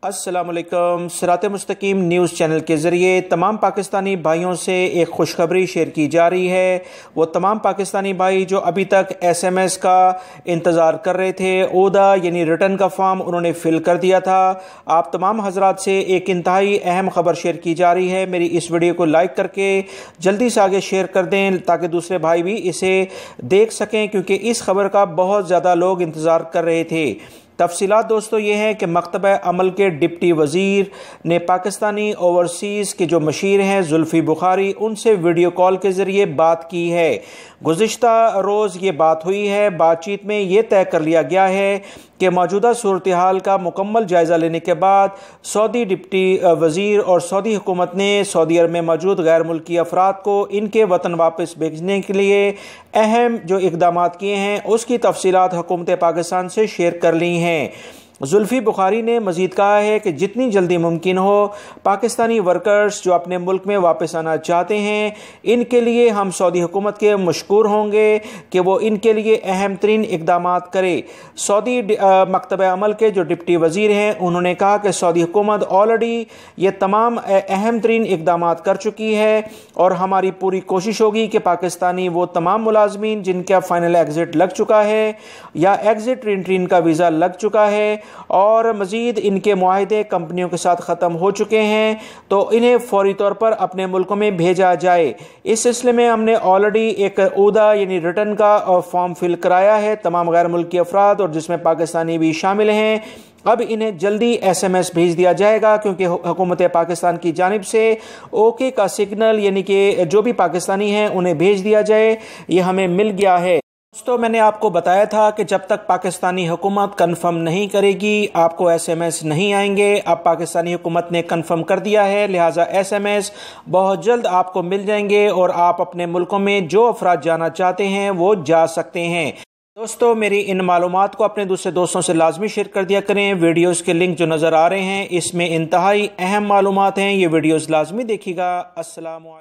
अस्सलाम वालेकुम। सिरात मुस्तकीम न्यूज़ चैनल के ज़रिए तमाम पाकिस्तानी भाइयों से एक खुशखबरी शेयर की जा रही है। वो तमाम पाकिस्तानी भाई जो अभी तक SMS का इंतज़ार कर रहे थे, ओदा यानी रिटर्न का फॉर्म उन्होंने फ़िल कर दिया था। आप तमाम हजरात से एक इंतहाई अहम खबर शेयर की जा रही है। मेरी इस वीडियो को लाइक करके जल्दी से आगे शेयर कर दें ताकि दूसरे भाई भी इसे देख सकें, क्योंकि इस खबर का बहुत ज़्यादा लोग इंतज़ार कर रहे थे। तफसीलात दोस्तों ये है कि मकतबा अमल के डिप्टी वज़ीर ने पाकिस्तानी ओवरसीज़ के जो मशीर हैं जुल्फ़ी बुखारी, उनसे वीडियो कॉल के ज़रिए बात की है। गुज़िश्ता रोज़ ये बात हुई है। बातचीत में ये तय कर लिया गया है कि मौजूदा सूरत हाल का मुकम्मल जायज़ा लेने के बाद सऊदी डिप्टी वज़ीर और सऊदी हुकूमत ने सऊदी अरब में मौजूद गैर मुल्की अफराद को इनके वतन वापस भेजने के लिए अहम जो इक़दामात किए हैं उसकी तफसीलात हुकूमत पाकिस्तान से शेयर कर ली हैं। जुल्फ़ी बुखारी ने मज़ीद कहा है कि जितनी जल्दी मुमकिन हो पाकिस्तानी वर्कर्स जो अपने मुल्क में वापस आना चाहते हैं, इनके लिए हम सऊदी हुकूमत के मशकूर होंगे कि वो इनके लिए अहम तरीन इक़दामात करे। सऊदी मकतबा अमल के जो डिप्टी वज़ीर हैं उन्होंने कहा कि सऊदी हुकूमत ऑलरेडी ये तमाम अहम तरीन इक़दामात कर चुकी है और हमारी पूरी कोशिश होगी कि पाकिस्तानी वो तमाम मुलाजमीन जिनका फ़ाइनल एग्ज़िट लग चुका है या एग्ज़िट रीएंट्री इनका वीज़ा लग चुका है और मज़ीद इनके मुआहदे कंपनियों के साथ ख़त्म हो चुके हैं, तो इन्हें फ़ौरी तौर पर अपने मुल्कों में भेजा जाए। इस सिलसिले में हमने ऑलरेडी एक ओदा यानी रिटर्न का फॉर्म फिल कराया है तमाम गैर मुल्की अफराद, और जिसमें पाकिस्तानी भी शामिल हैं। अब इन्हें जल्दी SMS भेज दिया जाएगा, क्योंकि हुकूमत पाकिस्तान की जानिब से ओके का सिग्नल यानी कि जो भी पाकिस्तानी हैं उन्हें भेज दिया जाए, ये हमें मिल गया है। दोस्तों मैंने आपको बताया था कि जब तक पाकिस्तानी हुकूमत कंफर्म नहीं करेगी आपको SMS नहीं आएंगे। अब पाकिस्तानी हुकूमत ने कंफर्म कर दिया है, लिहाजा SMS बहुत जल्द आपको मिल जाएंगे और आप अपने मुल्कों में जो अफराद जाना चाहते हैं वो जा सकते हैं। दोस्तों मेरी इन मालूमात को अपने दूसरे दोस्तों से लाजमी शेयर कर दिया करें। वीडियोस के लिंक जो नज़र आ रहे हैं इसमें इंतहाई अहम मालूमात हैं, ये वीडियोस लाजमी देखिएगा। अस्सलाम वालेकुम।